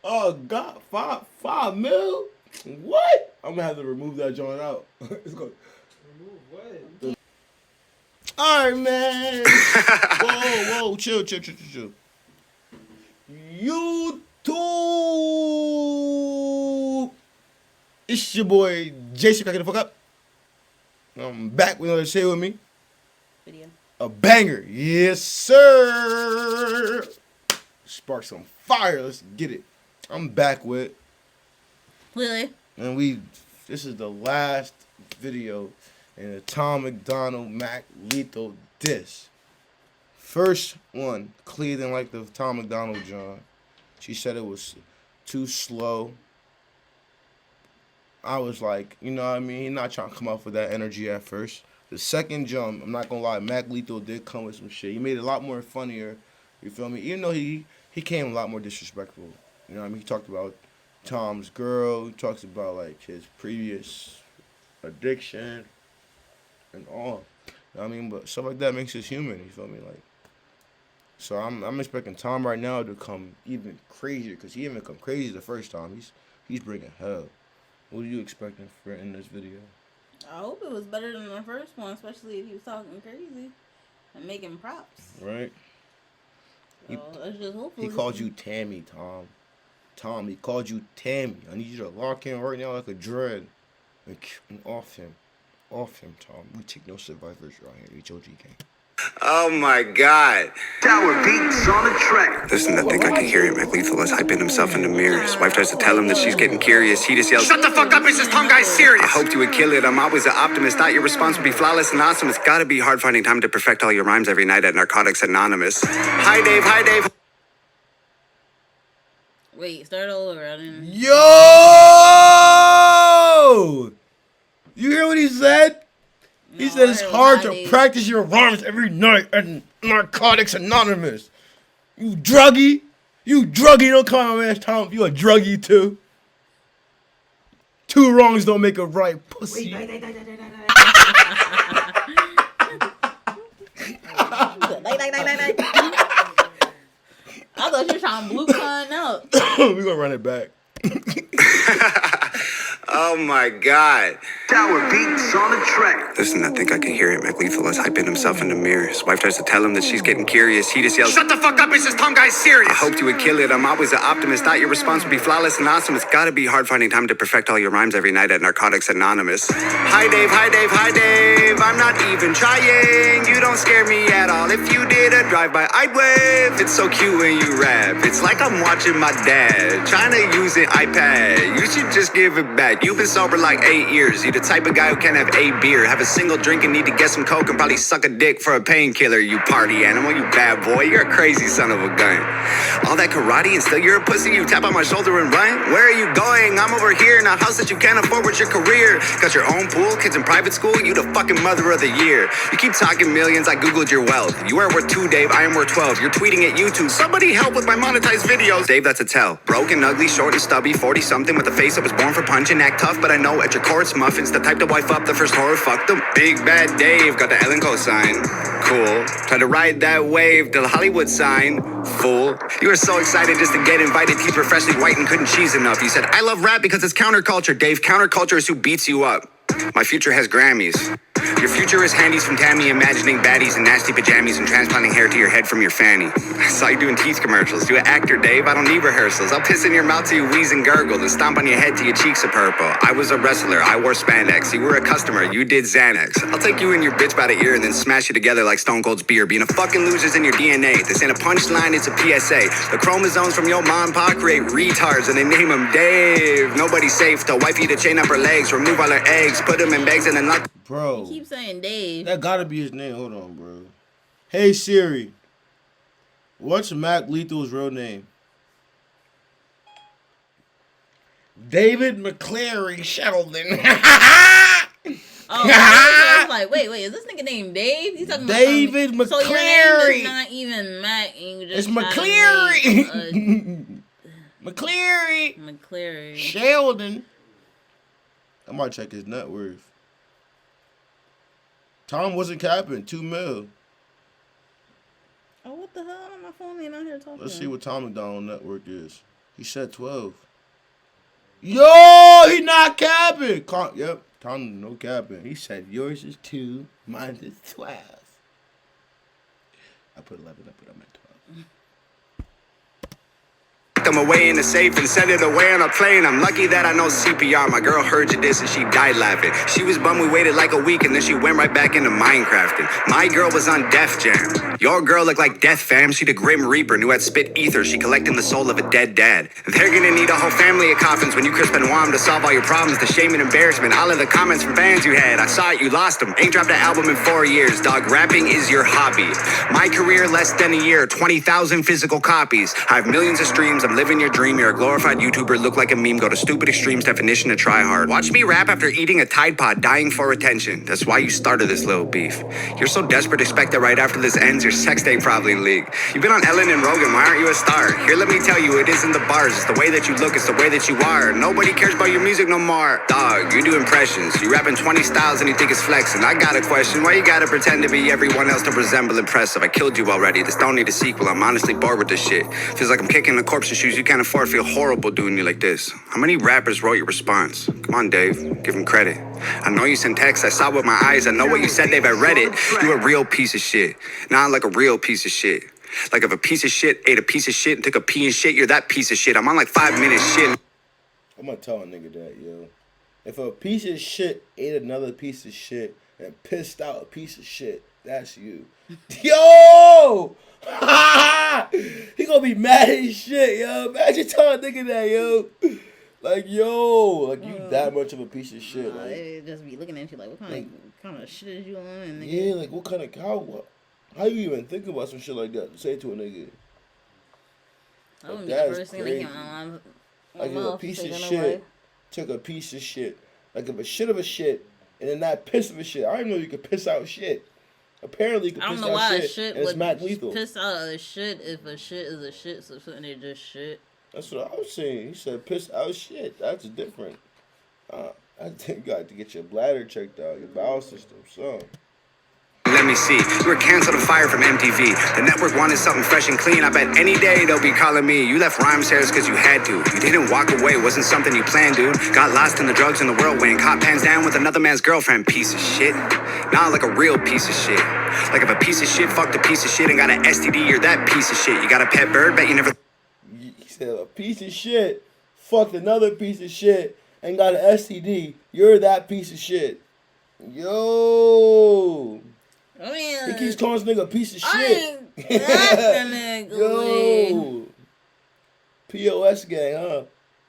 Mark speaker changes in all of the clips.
Speaker 1: Oh God, five mil? What? I'm gonna have to remove that joint out. It's gonna remove what? All right, man. Whoa, chill. YouTube. It's your boy Jason. Can I get the fuck up? I'm back with another shit with me.
Speaker 2: Video.
Speaker 1: A banger, yes sir. Spark some fire. Let's get it. I'm back with.
Speaker 2: Really?
Speaker 1: And this is the last video in the Tom Macdonald Mac Lethal diss. First one, Clea didn't like the Tom Macdonald John. She said it was too slow. I was like, you know what I mean? He's not trying to come off with that energy at first. The second jump, I'm not gonna lie, Mac Lethal did come with some shit. He made it a lot more funnier. You feel me? Even though he came a lot more disrespectful. You know what I mean? He talked about Tom's girl. He talks about like his previous addiction and all. You know what I mean? But stuff like that makes us human. You feel me? Like, so I'm expecting Tom right now to come even crazier because he even come crazy the first time. He's bringing hell. What are you expecting for in this video?
Speaker 2: I hope it was better than the first one, especially if he was talking crazy and making props.
Speaker 1: Right.
Speaker 2: So let's just hope.
Speaker 1: He called you Tammy, Tom. Tom, he called you Tammy. I need you to lock in right now like a dread. And off him. Off him, Tom. We take no survivors right here. HOG gang.
Speaker 3: Oh my God. Tower beats on the track. Listen, I think I can hear him. Mac Lethal is hyping himself in the mirror. His wife tries to tell him that she's getting curious. He just yells, "Shut the fuck up, it's just Tom guy's serious." I hoped you would kill it. I'm always an optimist. Thought your response would be flawless and awesome. It's gotta be hard finding time to perfect all your rhymes every night at Narcotics Anonymous. Hi, Dave. Hi, Dave.
Speaker 2: Wait, start all over. I didn't.
Speaker 1: Yo! You hear what he said? He said it's hard to practice your rhymes every night at Narcotics Anonymous. You druggie. Don't call my man Tom. You a druggie too. Two wrongs don't make a right, pussy.
Speaker 2: I thought you were trying to blue pun out.
Speaker 1: We gonna run it back.
Speaker 3: Oh my God. Tower beats on the track. Listen, I think I can hear him. Mac Lethal is hyping himself in the mirror. His wife tries to tell him that she's getting curious. He just yells, "Shut the fuck up, it's just Tom guy's serious." I hoped you would kill it. I'm always an optimist. Thought your response would be flawless and awesome. It's gotta be hard finding time to perfect all your rhymes every night at Narcotics Anonymous. Hi, Dave. Hi, Dave. Hi, Dave. I'm not even trying. You don't scare me at all. If you did a drive-by, I'd wave. It's so cute when you rap. It's like I'm watching my dad trying to use an iPad. You should just give it back. You've been sober like 8 years. You the type of guy who can't have a beer, have a single drink and need to get some coke and probably suck a dick for a painkiller. You party animal, you bad boy. You're a crazy son of a gun. All that karate and still you're a pussy. You tap on my shoulder and run. Where are you going? I'm over here in a house that you can't afford with your career. Got your own pool, kids in private school. You the fucking mother of the year. You keep talking millions. I googled your wealth. You are worth 2, Dave. I am worth 12. You're tweeting at YouTube. Somebody help with my monetized videos. Dave, that's a tell. Broken, ugly, short and stubby, 40 something with a face that was born for punching. Act tough, but I know at your core it's muffins. The type to wife up the first horror. Fuck them. Big bad Dave got the Ellen cosign. Cool. Try to ride that wave till the Hollywood sign. Fool. You were so excited just to get invited. Teeth were freshly white and couldn't cheese enough. You said, "I love rap because it's counterculture." Dave, counterculture is who beats you up. My future has Grammys. Your future is handies from Tammy, imagining baddies in nasty pajamas and transplanting hair to your head from your fanny. I saw you doing teeth commercials. You an actor, Dave. I don't need rehearsals. I'll piss in your mouth till you wheeze and gurgle, then stomp on your head till your cheeks are purple. I was a wrestler. I wore spandex. You were a customer. You did Xanax. I'll take you and your bitch by the ear and then smash you together like Stone Cold's beer. Being a fucking loser's in your DNA. This ain't a punchline, it's a PSA. The chromosomes from your mom and pa create retards and they name them Dave. Nobody's safe. The wifey to chain up her legs, remove all her eggs, put them in bags and then lock.
Speaker 1: Bro.
Speaker 2: Keep saying Dave.
Speaker 1: That gotta be his name. Hold on, bro. Hey Siri. What's Mac Lethal's real name? David McCleary Sheldon.
Speaker 2: Oh, I was like, wait, is this nigga named Dave? He's talking
Speaker 1: David
Speaker 2: about
Speaker 1: McCleary.
Speaker 2: So your name is not even Mac. And you just
Speaker 1: it's McCleary. McCleary.
Speaker 2: McCleary.
Speaker 1: Sheldon. I might check his net worth. Tom wasn't capping. 2 mil.
Speaker 2: what the hell? I'm on my phone and out here talking.
Speaker 1: Let's see what Tom Macdonald network is. He said 12. Yo, he not capping. Yep, Tom, no capping. He said yours is 2, mine is 12. I put 11, I put him at 12.
Speaker 3: Them away in the safe and send it away on a plane. I'm lucky that I know CPR. My girl heard you this and she died laughing. She was bummed we waited like a week and then she went right back into Minecrafting. My girl was on Def Jam. Your girl looked like Death Fam. She the Grim Reaper, knew I'd spit ether. She collecting the soul of a dead dad. They're gonna need a whole family of coffins when you crisp and warm to solve all your problems. The shame and embarrassment, all of the comments from fans you had. I saw it, you lost them. Ain't dropped an album in 4 years, dog. Rapping is your hobby. My career less than a year, 20,000 physical copies. I have millions of streams. I'm living your dream. You're a glorified YouTuber, look like a meme. Go to stupid extremes, definition of try hard. Watch me rap after eating a Tide Pod, dying for attention. That's why you started this little beef. You're so desperate, expect that right after this ends, your sex tape probably leak. You've been on Ellen and Rogan, why aren't you a star? Here, let me tell you, it isn't the bars. It's the way that you look, it's the way that you are. Nobody cares about your music no more. Dog, you do impressions. You rap in 20 styles and you think it's flexing. I got a question, why you gotta pretend to be everyone else to resemble impressive? I killed you already, this don't need a sequel. I'm honestly bored with this shit. Feels like I'm kicking a corpse in shoes you can't afford. Feel horrible doing you like this. How many rappers wrote your response? Come on, Dave, give him credit. I know you sent texts, I saw with my eyes. I know what you said, Dave, I read it. You a real piece of shit. Not like a real piece of shit. Like if a piece of shit ate a piece of shit and took a pee and shit, you're that piece of shit. I'm on like 5 minutes shit.
Speaker 1: I'm gonna tell a nigga that, yo. If a piece of shit ate another piece of shit and pissed out a piece of shit, that's you. Yo! He gonna be mad as shit, yo. Imagine telling a nigga that, yo. Like, yo, like you that much of a piece of shit. Like,
Speaker 2: they just be looking at you like, what kind of shit is you on? And
Speaker 1: yeah, like what kind of how you even think about some shit like that? Say it to a nigga.
Speaker 2: That would
Speaker 1: Like,
Speaker 2: be the
Speaker 1: that's
Speaker 2: first thing
Speaker 1: crazy.
Speaker 2: that came out of my
Speaker 1: Like if a
Speaker 2: mouth.
Speaker 1: piece
Speaker 2: Say
Speaker 1: of
Speaker 2: that no
Speaker 1: shit
Speaker 2: way.
Speaker 1: took a piece of shit. Like if a shit of a shit and then that piss of a shit. I didn't know you could piss out shit. Apparently you can
Speaker 2: I don't
Speaker 1: piss
Speaker 2: know
Speaker 1: out
Speaker 2: why a
Speaker 1: shit,
Speaker 2: shit
Speaker 1: and it's
Speaker 2: would
Speaker 1: Mac Lethal.
Speaker 2: piss out a shit if a shit is a shit, so shouldn't it just shit?
Speaker 1: That's what I was saying. He said piss out shit. That's different. I think you got to get your bladder checked out, your bowel system, so.
Speaker 3: Let me see. You were canceled and fired from MTV. The network wanted something fresh and clean. I bet any day they'll be calling me. You left rhyme shares because you had to. You didn't walk away. Wasn't something you planned, dude. Got lost in the drugs and the whirlwind. Caught pants down with another man's girlfriend. Piece of shit. Not like a real piece of shit. Like if a piece of shit fucked a piece of shit and got an STD, you're that piece of shit. You got a pet bird, bet you never...
Speaker 1: He said a piece of shit fucked another piece of shit and got an STD. You're that piece of shit. Yo.
Speaker 2: I mean,
Speaker 1: He keeps calling this nigga a piece of
Speaker 2: I
Speaker 1: shit.
Speaker 2: ain't that nigga.
Speaker 1: Yo. POS gang, huh?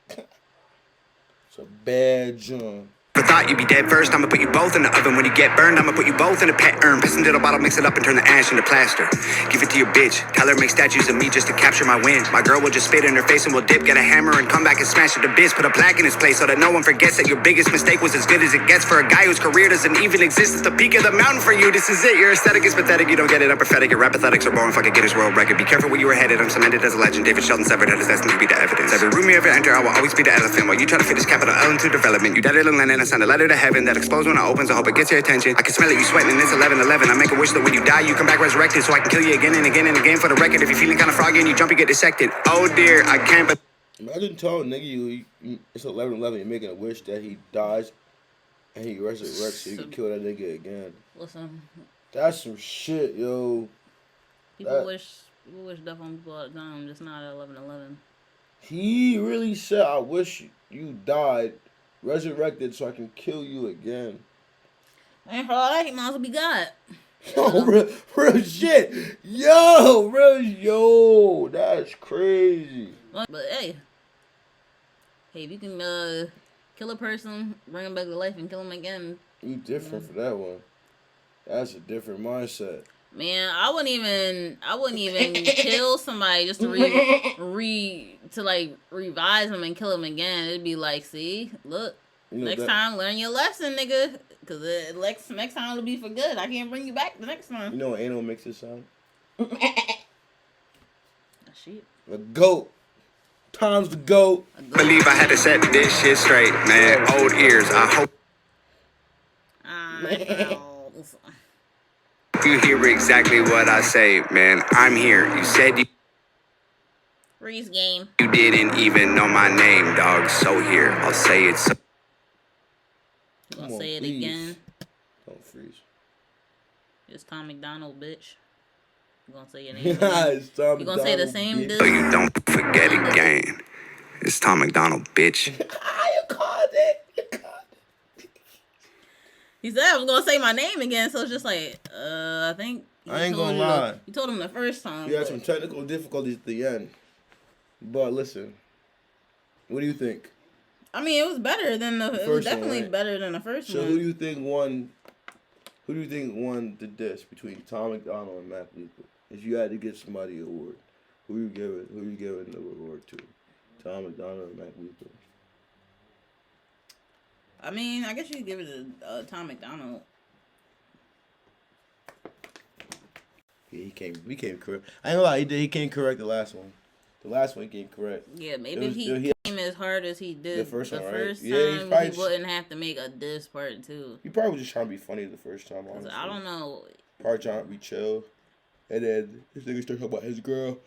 Speaker 1: It's a bad jump.
Speaker 3: I thought you'd be dead first. I'ma put you both in the oven. When you get burned, I'ma put you both in a pet urn. Piss into the bottle, mix it up, and turn the ash into plaster. Give it to your bitch. Tell her make statues of me just to capture my win. My girl will just spit in her face and we'll dip. Get a hammer and come back and smash it to bits. Put a plaque in his place so that no one forgets that your biggest mistake was as good as it gets for a guy whose career doesn't even exist. It's the peak of the mountain for you. This is it. Your aesthetic is pathetic. You don't get it. I'm prophetic. Your rap pathetics are boring. Fucking Guinness World Record. Be careful where you were headed. I'm cemented as a legend. David Sheldon severed head is destined to be the evidence. Every room you ever enter, I will always be the elephant. While you try to fit this capital L into development. You died in London. I sent a letter to heaven that explodes when it opens. I hope it gets your attention. I can smell it, you sweating, and it's 11:11. I make a wish that when you die, you come back resurrected, so I can kill you again and again and again for the record. If you're feeling kind of froggy and you jump, you get dissected. Oh dear, I can't. But
Speaker 1: Imagine telling a nigga it's 11:11. You're making a wish that he dies and he resurrects so you can kill that nigga again.
Speaker 2: Listen,
Speaker 1: That's some shit, yo.
Speaker 2: people wish death on people all the time, just not at 11:11.
Speaker 1: He really said, "I wish you died, resurrected, so I can kill you again."
Speaker 2: And for all that, he might as well be God.
Speaker 1: Yo, real shit. Yo, that's crazy.
Speaker 2: But hey, if you can kill a person, bring him back to life, and kill him again.
Speaker 1: You different for that one. That's a different mindset.
Speaker 2: Man, I wouldn't even kill somebody just to revise them and them again. It'd be like, see, look, next time learn your lesson, nigga, because next time it'll be for good. I can't bring you back the next time.
Speaker 1: You know what anal makes it sound?
Speaker 2: Shit.
Speaker 1: The goat. Tom's the goat.
Speaker 3: believe I had to set this shit straight, man. Old ears. I hope. hope you hear exactly what I say, man. I'm here. You said
Speaker 2: Freeze game.
Speaker 3: you didn't even know my name, dog. So here, I'll say it. So
Speaker 2: You gonna say it again?
Speaker 1: Don't freeze.
Speaker 2: It's Tom McDonald, bitch. You gonna say your name again?
Speaker 1: It's Tom
Speaker 2: You gonna say the same
Speaker 1: bitch.
Speaker 3: so
Speaker 2: dude?
Speaker 3: you don't forget again. It's Tom McDonald, bitch.
Speaker 1: You called it. You called it.
Speaker 2: He said I was gonna say my name again, so it's just like, I think.
Speaker 1: I ain't gonna lie.
Speaker 2: You told him the first time.
Speaker 1: You had some technical difficulties at the end. But listen, what do you think?
Speaker 2: I mean, it was better than the. It was definitely
Speaker 1: one, right?
Speaker 2: better than the first
Speaker 1: So
Speaker 2: one.
Speaker 1: who do you think won? Who do you think won the diss between Tom McDonald and Mac Lethal? If you had to give somebody an award, who you giving the award to? Tom McDonald or Mac Lethal?
Speaker 2: I mean, I guess you could give it to Tom McDonald.
Speaker 1: Yeah, he came correct. I ain't gonna lie, he came correct the last one. The last one he came correct.
Speaker 2: Yeah, maybe if he came as hard as he did
Speaker 1: the first one, right?
Speaker 2: time, he wouldn't have to make a diss part 2.
Speaker 1: He probably was just trying to be funny the first time, honestly.
Speaker 2: I don't know.
Speaker 1: Probably trying to be chill. And then this nigga started talking about his girl.